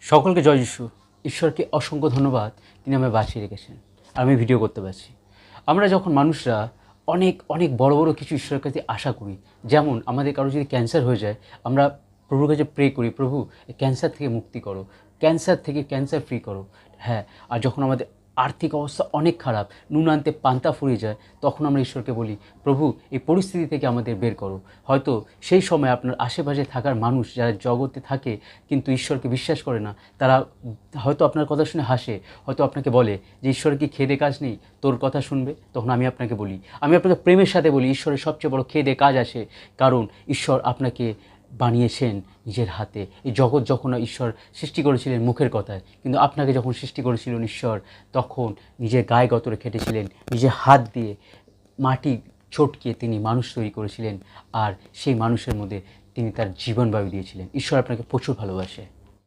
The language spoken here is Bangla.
সকলকে জয় যিশু। ঈশ্বরকে অসংখ্য ধন্যবাদ, তিনি আমায় বাঁচিয়ে রেখেছেন আর আমি ভিডিও করতে পারছি। আমরা যখন মানুষরা অনেক অনেক বড় বড় কিছু ঈশ্বরের কাছে আশা করি, যেমন আমাদের কারো যদি ক্যান্সার হয়ে যায়, আমরা প্রভুর কাছে প্রে করি, প্রভু ক্যান্সার থেকে মুক্তি করো, ক্যান্সার থেকে ক্যান্সার ফ্রি করো। হ্যাঁ, আর যখন আমাদের আর্থিক অবস্থা অনেক খারাপ, নুন আনতে পান্তা ফুরিয়ে যায়, তখন আমরা ঈশ্বরকে বলি, প্রভু এই পরিস্থিতি থেকে আমাদের বের করো। হয়তো সেই সময় আপনার আশেপাশে থাকার মানুষ যারা জগতে থাকে কিন্তু ঈশ্বরকে বিশ্বাস করে না, তারা হয়তো আপনার কথা শুনে হাসে, হয়তো আপনাকে বলে যে ঈশ্বরের কি খেদে কাজ নেই, তোর কথা শুনবে। তখন আমি আপনাকে বলি, আমি আপনাকে প্রেমের সাথে বলি, ঈশ্বরের সবচেয়ে বড় খেদে কাজ আসে, কারণ ঈশ্বর আপনাকে বানিয়েছেন নিজের হাতে। এই জগৎ যখন ঈশ্বর সৃষ্টি করেছিলেন মুখের কথায়, কিন্তু আপনাকে যখন সৃষ্টি করেছিলেন ঈশ্বর, তখন নিজের গায়ে গতরে খেটেছিলেন, নিজের হাত দিয়ে মাটি চটকিয়ে তিনি মানুষ তৈরি করেছিলেন, আর সেই মানুষের মধ্যে তিনি তার জীবন বায়ু দিয়েছিলেন। ঈশ্বর আপনাকে প্রচুর ভালোবাসে।